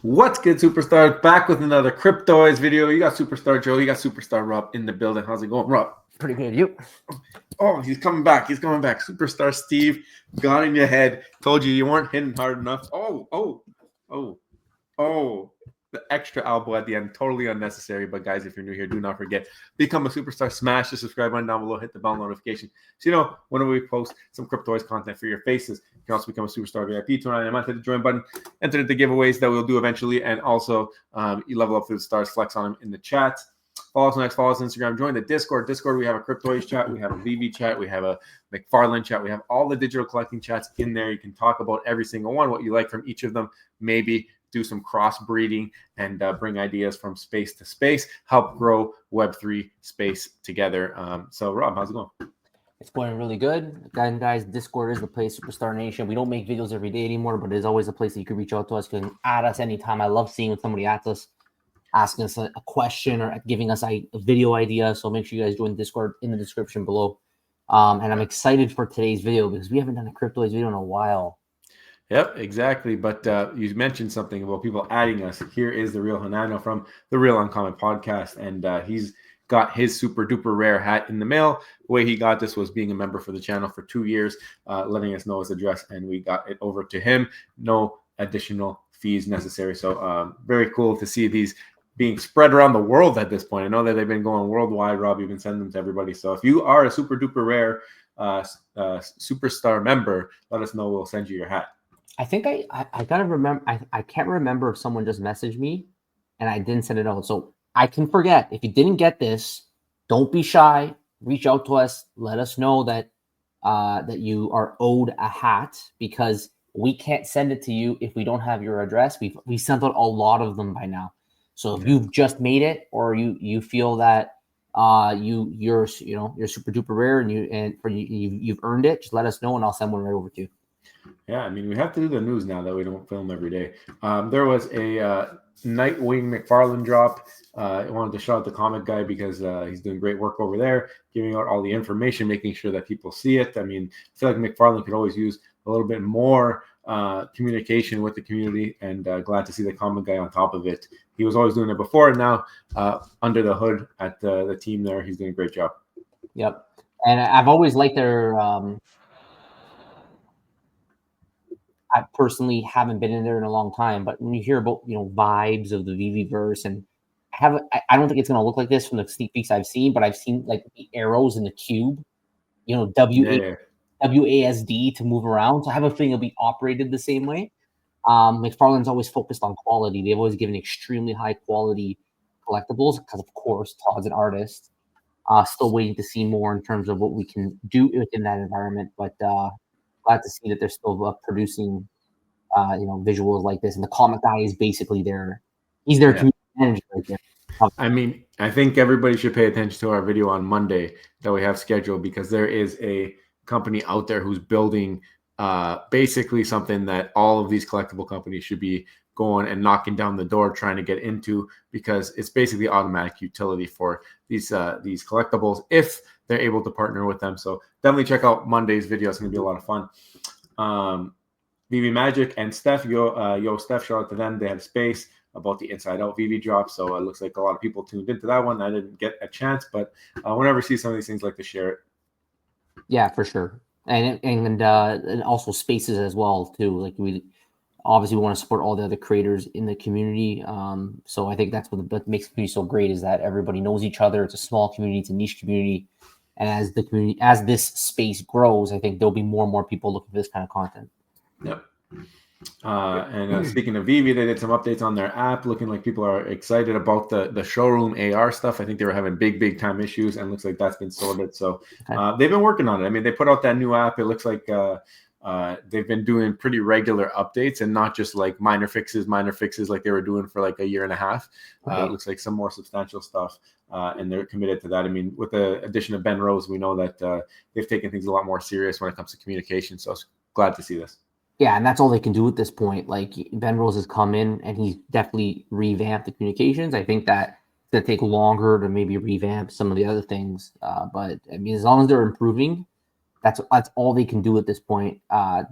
What's good, superstars? Back with another Cryptoys video. You got Superstar Joe, you got Superstar Rob in the building. How's it going, Rob? Pretty good. You? Oh, he's coming back. He's coming back. Superstar Steve got in your head. Told you weren't hitting hard enough. Oh. The extra elbow at the end, totally unnecessary. But guys, if you're new here, do not forget, become a superstar. Smash the subscribe button down below. Hit the bell notification so you know whenever we post some Cryptoys content for your faces. You can also become a superstar VIP. $29 hit the join button. Enter the giveaways that we'll do eventually, and also you level up through the stars. Flex on them in the chat. Follow us on X, follow us on Instagram. Join the Discord. We have a Cryptoys chat. We have a VV chat. We have a McFarlane chat. We have all the digital collecting chats in there. You can talk about every single one, what you like from each of them. Maybe do some crossbreeding and bring ideas from space to space. Help grow Web3 space together. So, Rob, how's it going? It's going really good. Again, guys, Discord is the place, Superstar Nation. We don't make videos every day anymore, but it's always a place that you can reach out to us. You can add us anytime. I love seeing when somebody adds us, asking us a question or giving us a video idea. So make sure you guys join Discord in the description below. And I'm excited for today's video because we haven't done a Cryptoys video in a while. Yep, exactly. But you mentioned something about people adding us. Here is the Real Hanano from the Real Uncommon Podcast, and he's got his super duper rare hat in the mail. The way he got this was being a member for the channel for 2 years, letting us know his address, and we got it over to him. No additional fees necessary. So very cool to see these being spread around the world at this point. I know that they've been going worldwide. Rob, you've been sending them to everybody. So if you are a super duper rare superstar member, let us know. We'll send you your hat. I think I gotta remember. I can't remember if someone just messaged me and I didn't send it out. So I can forget. If you didn't get this, don't be shy. Reach out to us. Let us know that that you are owed a hat, because we can't send it to you if we don't have your address. We sent out a lot of them by now. So if you've just made it, or you feel that you're super duper rare and you've earned it, just let us know and I'll send one right over to you. Yeah, I mean, we have to do the news now that we don't film every day. There was a Nightwing McFarlane drop. I wanted to shout out the comic guy because he's doing great work over there, giving out all the information, making sure that people see it. I mean, I feel like McFarlane could always use a little bit more communication with the community, and glad to see the comic guy on top of it. He was always doing it before, and now under the hood at the team there, he's doing a great job. Yep. And I've always liked their I personally haven't been in there in a long time, but when you hear about, vibes of the VV verse, and I don't think it's going to look like this from the sneak peeks I've seen, but I've seen like the arrows in the cube, WASD to move around. So I have a feeling it'll be operated the same way. McFarlane's always focused on quality. They've always given extremely high quality collectibles because, of course, Todd's an artist. Still waiting to see more in terms of what we can do within that environment, but glad to see that they're still producing, visuals like this. And the comic guy is basically he's their community manager right there. I mean, I think everybody should pay attention to our video on Monday that we have scheduled, because there is a company out there who's building basically something that all of these collectible companies should be going and knocking down the door trying to get into, because it's basically automatic utility for these collectibles if they're able to partner with them. So definitely check out Monday's video. It's going to be a lot of fun. VV Magic and Steph, Steph, shout out to them. They had space about the Inside Out VV drop, so it looks like a lot of people tuned into that one. I didn't get a chance, but whenever I see some of these things, like to share it. Yeah, for sure. And also spaces as well too. Like we obviously want to support all the other creators in the community. So I think that's what makes the community so great, is that everybody knows each other. It's a small community, it's a niche community. And as this space grows, I think there'll be more and more people looking for this kind of content. Yep. And speaking of VV, they did some updates on their app, looking like people are excited about the showroom AR stuff. I think they were having big time issues, and looks like that's been sorted. So they've been working on it. I mean, they put out that new app. It looks like they've been doing pretty regular updates, and not just like minor fixes like they were doing for like a year and a half. It looks like some more substantial stuff, and they're committed to that. I mean, with the addition of Ben Rose, we know that they've taken things a lot more serious when it comes to communication. So glad to see this. Yeah, and that's all they can do at this point. Like, Ben Rose has come in and he's definitely revamped the communications. I think that it's going to take longer to maybe revamp some of the other things. But I mean, as long as they're improving, that's all they can do at this point,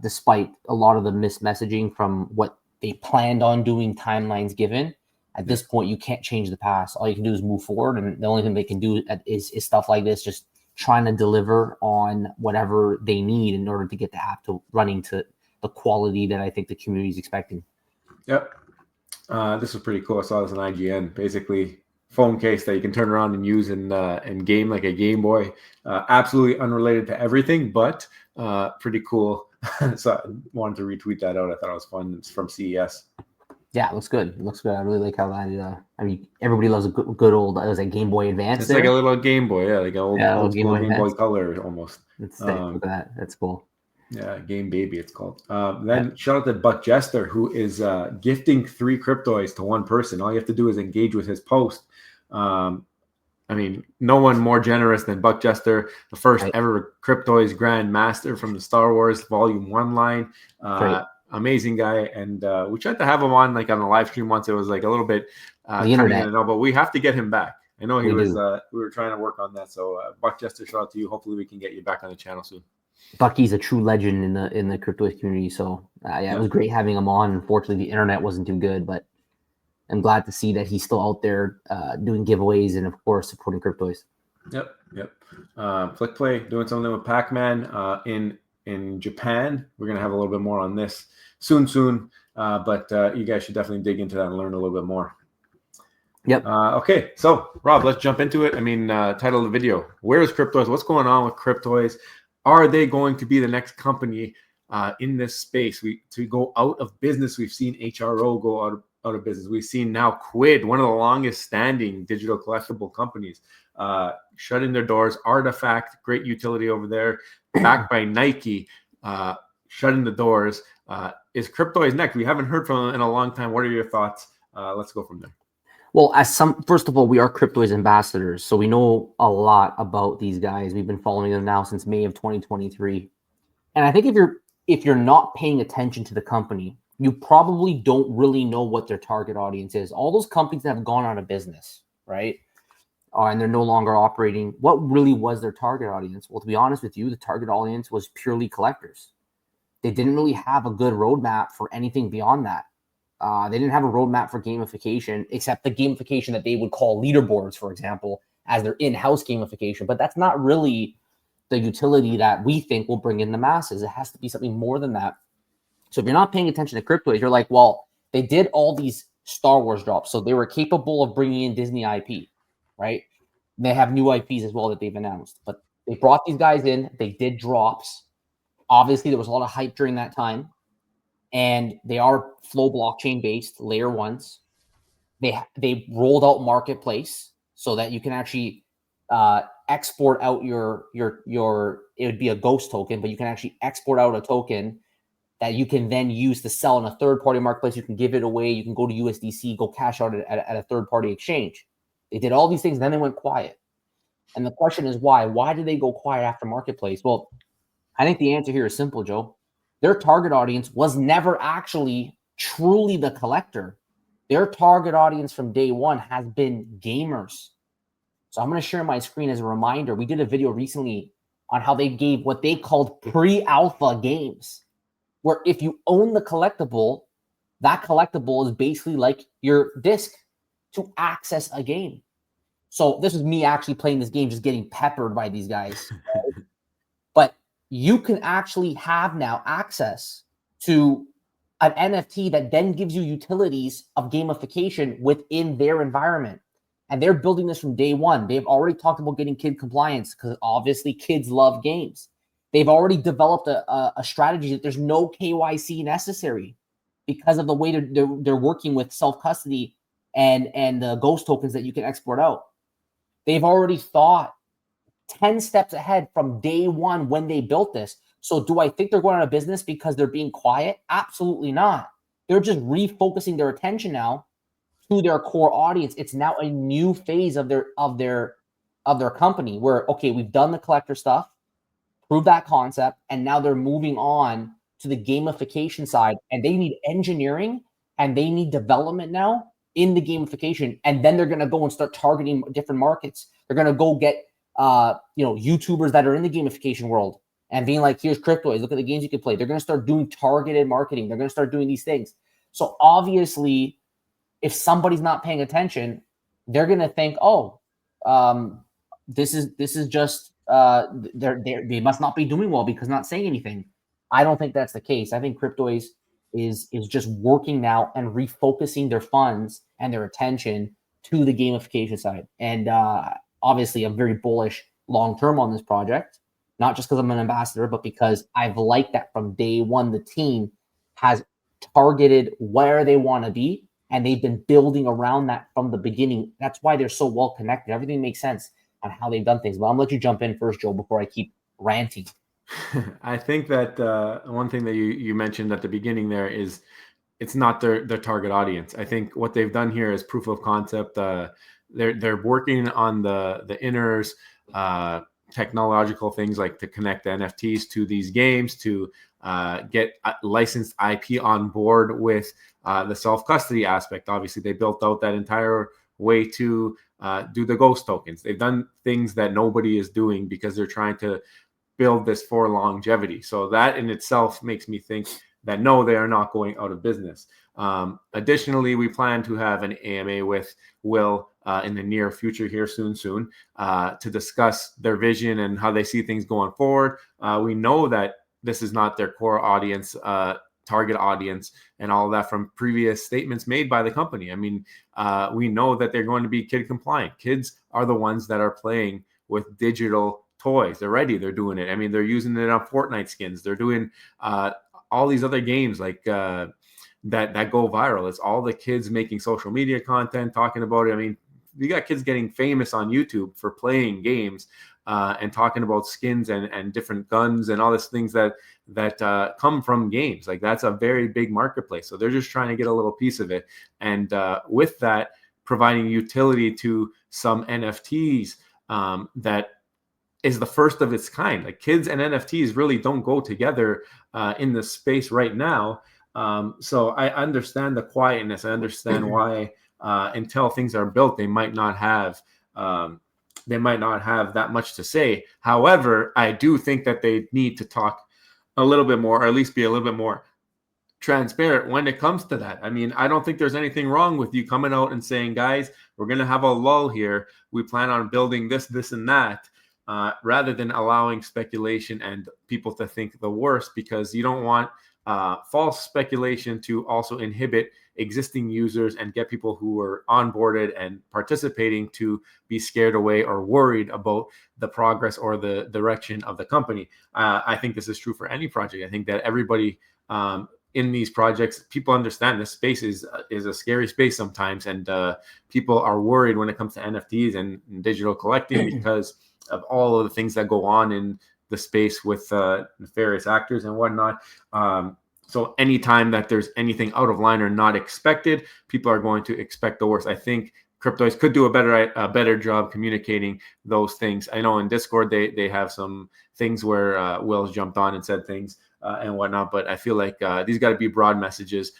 despite a lot of the missed messaging from what they planned on doing timelines given. At this point, you can't change the past. All you can do is move forward, and the only thing they can do is stuff like this, just trying to deliver on whatever they need in order to get the app to running to the quality that I think the community is expecting. Yep. This was pretty cool. I saw this on IGN. Basically, phone case that you can turn around and use in game like a Game Boy. Absolutely unrelated to everything, but pretty cool. So I wanted to retweet that out. I thought it was fun. It's from CES. Yeah, it looks good. It looks good. I really like how that. I mean, everybody loves a good old. It was a Game Boy Advance. It's like a little Game Boy, yeah, like an old Game Boy Color almost. Let's look at that. That's cool. Yeah, Game Baby, it's called. Then shout out to Buck Jester, who is gifting 3 Cryptoys to one person. All you have to do is engage with his post. I mean, no one more generous than Buck Jester, the first ever Cryptoys Grand Master from the Star Wars Volume 1 line. Amazing guy. And we tried to have him on like on a live stream once. It was like a little bit the internet. But we have to get him back. I know we were trying to work on that. So Buck Jester, shout out to you. Hopefully we can get you back on the channel soon. Bucky's a true legend in the Cryptoys community. So it was great having him on. Unfortunately, the internet wasn't too good, but I'm glad to see that he's still out there doing giveaways and, of course, supporting Cryptoys. Yep. Flick Play doing something with Pac-Man in Japan. We're going to have a little bit more on this soon. But you guys should definitely dig into that and learn a little bit more. Yep. Okay, so Rob, let's jump into it. I mean, title of the video: Where is Cryptoys? What's going on with Cryptoys? Are they going to be the next company in this space to go out of business? We've seen HRO go out of business. We've seen now Quid, one of the longest standing digital collectible companies, shutting their doors. Artifact, great utility over there, backed by Nike, shutting the doors. Is Cryptoys next? We haven't heard from them in a long time. What are your thoughts? Let's go from there. Well, first of all, we are Cryptoys ambassadors, so we know a lot about these guys. We've been following them now since May of 2023. And I think if you're not paying attention to the company, you probably don't really know what their target audience is. All those companies that have gone out of business, right? And they're no longer operating. What really was their target audience? Well, to be honest with you, the target audience was purely collectors. They didn't really have a good roadmap for anything beyond that. They didn't have a roadmap for gamification, except the gamification that they would call leaderboards, for example, as their in-house gamification. But that's not really the utility that we think will bring in the masses. It has to be something more than that. So if you're not paying attention to Cryptoys, you're like, well, they did all these Star Wars drops, so they were capable of bringing in Disney IP, right? And they have new IPs as well that they've announced. But they brought these guys in. They did drops. Obviously, there was a lot of hype during that time. And they are Flow blockchain based layer ones. They rolled out Marketplace so that you can actually export out your it would be a ghost token, but you can actually export out a token that you can then use to sell in a third party marketplace. You can give it away. You can go to USDC, go cash out at a third party exchange. They did all these things, and then they went quiet. And the question is why? Why did they go quiet after Marketplace? Well, I think the answer here is simple, Joe. Their target audience was never actually truly the collector. Their target audience from day one has been gamers. So I'm going to share my screen as a reminder. We did a video recently on how they gave what they called pre-alpha games, where if you own the collectible, that collectible is basically like your disc to access a game. So this is me actually playing this game, just getting peppered by these guys. But you can actually have now access to an NFT that then gives you utilities of gamification within their environment. And they're building this from day one. They've already talked about getting kid compliance because obviously kids love games. They've already developed a strategy that there's no KYC necessary because of the way they're working with self-custody and the ghost tokens that you can export out. They've already thought 10 steps ahead from day one when they built this. So do I think they're going out of business because they're being quiet? Absolutely not. They're just refocusing their attention now to their core audience. It's now a new phase of their company where, okay, we've done the collector stuff, proved that concept, and now they're moving on to the gamification side, and they need engineering and they need development now in the gamification. And then they're going to go and start targeting different markets. They're going to go get YouTubers that are in the gamification world and being like, here's Cryptoys, look at the games you can play. They're going to start doing targeted marketing. They're going to start doing these things. So obviously, if somebody's not paying attention, they're gonna think, oh, this is just they must not be doing well because not saying anything. I don't think that's the case. I think Cryptoys is just working now and refocusing their funds and their attention to the gamification side. And obviously, I'm very bullish long term on this project, not just because I'm an ambassador, but because I've liked that from day one. The team has targeted where they want to be, and they've been building around that from the beginning. That's why they're so well connected. Everything makes sense on how they've done things. But I'm gonna let you jump in first, Joe, before I keep ranting. I think that one thing that you mentioned at the beginning there is it's not their target audience. I think what they've done here is proof of concept. They're working on the inners technological things, like to connect the NFTs to these games, to get licensed IP on board with the self-custody aspect. Obviously, they built out that entire way to do the ghost tokens. They've done things that nobody is doing because they're trying to build this for longevity. So that in itself makes me think that no, they are not going out of business. Additionally, we plan to have an AMA with Will in the near future here soon to discuss their vision and how they see things going forward. We know that this is not their core audience, target audience, and all of that from previous statements made by the company. I mean, we know that they're going to be kid compliant. Kids are the ones that are playing with digital toys. They're doing it. I mean, they're using it on Fortnite skins. They're doing all these other games like that go viral. It's all the kids making social media content, talking about it. I mean, you got kids getting famous on YouTube for playing games and talking about skins and different guns and all these things that come from games. Like, that's a very big marketplace. So they're just trying to get a little piece of it. And with that, providing utility to some NFTs that is the first of its kind. Like, kids and NFTs really don't go together in the space right now. So I understand the quietness. I understand why until things are built, they might not have that much to say. However, I do think that they need to talk a little bit more, or at least be a little bit more transparent when it comes to that. I mean, I don't think there's anything wrong with you coming out and saying, guys, we're going to have a lull here. We plan on building this, and that. Rather than allowing speculation and people to think the worst, because you don't want false speculation to also inhibit existing users and get people who are onboarded and participating to be scared away or worried about the progress or the direction of the company. I think this is true for any project. I think that everybody in these projects, people understand this space is a scary space sometimes, and people are worried when it comes to NFTs and digital collecting because of all of the things that go on in the space with nefarious actors and whatnot. So anytime that there's anything out of line or not expected, people are going to expect the worst. I think Cryptoys could do a better job communicating those things. I know in Discord they have some things where Will's jumped on and said things and whatnot, but I feel like these got to be broad messages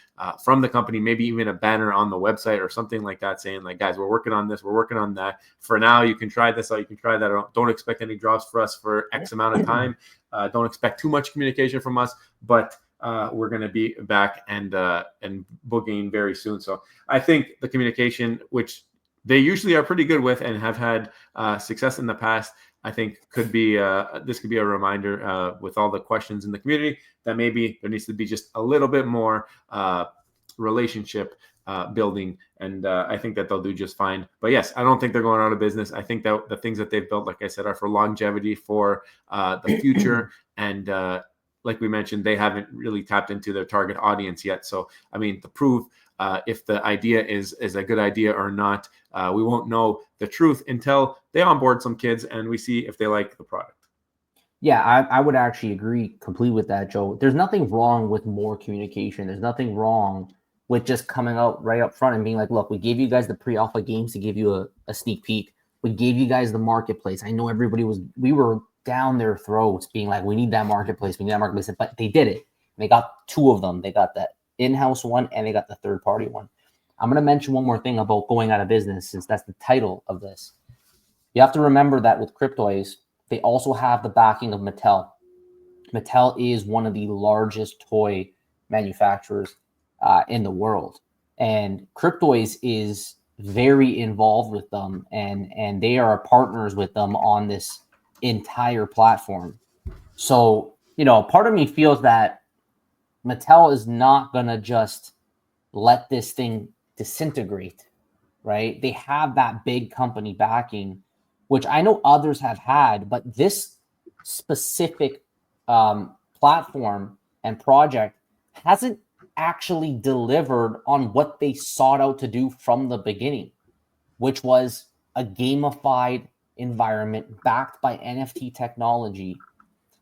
from the company, maybe even a banner on the website or something like that, saying like, guys, we're working on this, we're working on that. For now, you can try this out, you can try that. Don't expect any drops for us for X amount of time. Don't expect too much communication from us, but we're going to be back and boogieing very soon. So I think the communication, which they usually are pretty good with and have had success in the past, I think could be this could be a reminder with all the questions in the community that maybe there needs to be just a little bit more relationship building, and I think that they'll do just fine. But yes, I don't think they're going out of business. I think that the things that they've built, like I said, are for longevity, for the future, and like we mentioned, they haven't really tapped into their target audience yet. So I mean, to prove if the idea is a good idea or not, we won't know the truth until they onboard some kids and we see if they like the product. Yeah, I would actually agree completely with that, Joe. There's nothing wrong with more communication. There's nothing wrong with just coming out right up front and being like, look, we gave you guys the pre-alpha games to give you a sneak peek. We gave you guys the marketplace. I know we were down their throats being like, we need that marketplace, but they did it. They got two of them. They got that in-house one and they got the third-party one. I'm going to mention one more thing about going out of business, since that's the title of this. You have to remember that with Cryptoys, they also have the backing of Mattel. Mattel is one of the largest toy manufacturers in the world. And Cryptoys is very involved with them, and they are partners with them on this entire platform. So, part of me feels that Mattel is not going to just let this thing disintegrate, right? They have that big company backing, which I know others have had, but this specific platform and project hasn't actually delivered on what they sought out to do from the beginning, which was a gamified environment backed by NFT technology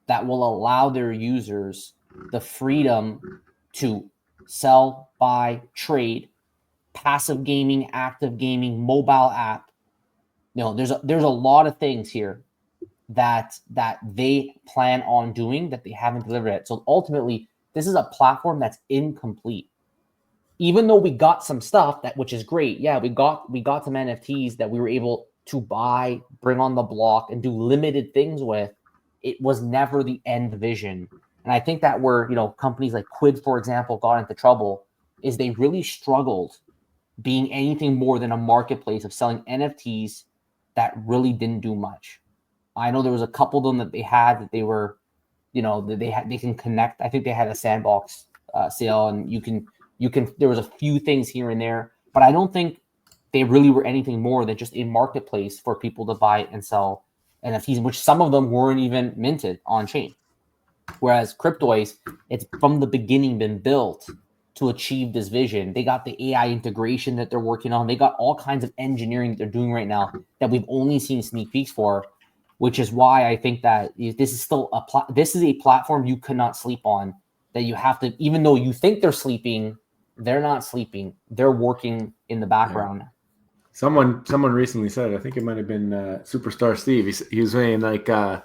that will allow their users the freedom to sell, buy, trade, passive gaming, active gaming, mobile app. There's a lot of things here that they plan on doing that they haven't delivered yet. So ultimately, this is a platform that's incomplete. Even though we got some stuff which is great. Yeah, we got some NFTs that we were able to buy, bring on the block, and do limited things with. It was never the end vision. And I think that where, companies like Quid, for example, got into trouble is they really struggled being anything more than a marketplace of selling NFTs that really didn't do much. I know there was a couple of them that they had that they were, they can connect. I think they had a sandbox sale, and you can, there was a few things here and there, but I don't think they really were anything more than just a marketplace for people to buy and sell NFTs, which some of them weren't even minted on chain. Whereas Cryptoys, it's from the beginning been built to achieve this vision. They got the AI integration that they're working on. They got all kinds of engineering that they're doing right now that we've only seen sneak peeks for, which is why I think that this is still this is a platform you cannot sleep on, that you have to, even though you think they're sleeping, they're not sleeping. They're working in the background. Yeah. Someone recently said, I think it might have been Superstar Steve. He was saying the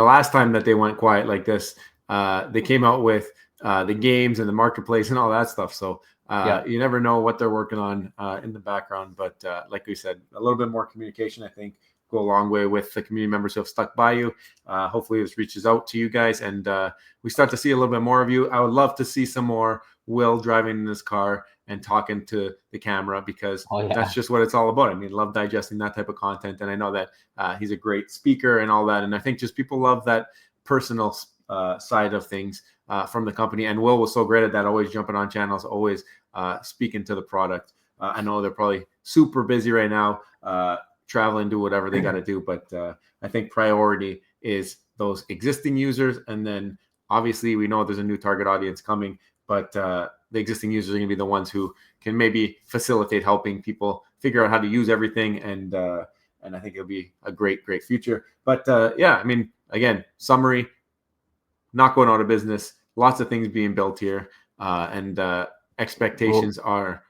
last time that they went quiet like this, they came out with the games and the marketplace and all that stuff. So you never know what they're working on in the background. But like we said, a little bit more communication, I think, go a long way with the community members who have stuck by you. Hopefully this reaches out to you guys, and we start to see a little bit more of you. I would love to see some more Will driving in this car and talking to the camera, because that's just what it's all about. I mean, love digesting that type of content. And I know that he's a great speaker and all that. And I think just people love that personal side of things from the company. And Will was so great at that, always jumping on channels, always speaking to the product. I know they're probably super busy right now, traveling, do whatever they got to do. But I think priority is those existing users. And then obviously we know there's a new target audience coming, but the existing users are going to be the ones who can maybe facilitate helping people figure out how to use everything. And I think it'll be a great future. But again, summary, not going out of business, lots of things being built here. And expectations are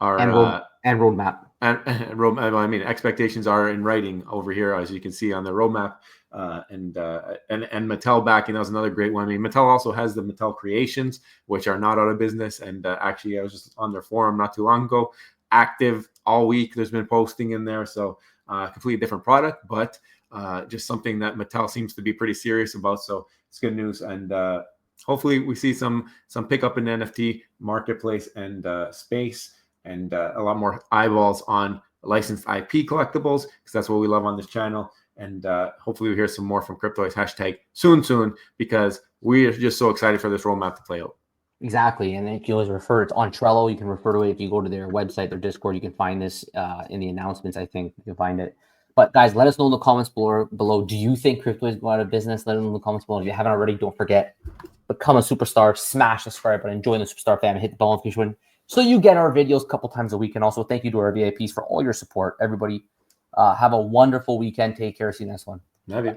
and roadmap. And expectations are in writing over here, as you can see on the roadmap. And Mattel backing, that was another great one. I mean, Mattel also has the Mattel Creations, which are not out of business. And actually, I was just on their forum not too long ago, active all week. There's been posting in there, so completely different product, but just something that Mattel seems to be pretty serious about. So it's good news, and hopefully we see some pickup in the NFT marketplace and space, and a lot more eyeballs on licensed IP collectibles, because that's what we love on this channel. And hopefully we hear some more from Cryptoys #soon, because we are just so excited for this roadmap to play out. Exactly. And if you always refer, it's on Trello. You can refer to it. If you go to their website, their Discord, you can find this in the announcements. I think you can find it. But guys, let us know in the comments below. Do you think Cryptoys go out of business? Let us know in the comments below. If you haven't already, don't forget, become a superstar, smash the subscribe button, join the superstar family, hit the bell notification so you get our videos a couple times a week. And also thank you to our VIPs for all your support. Everybody, have a wonderful weekend. Take care. See you next one. Love you.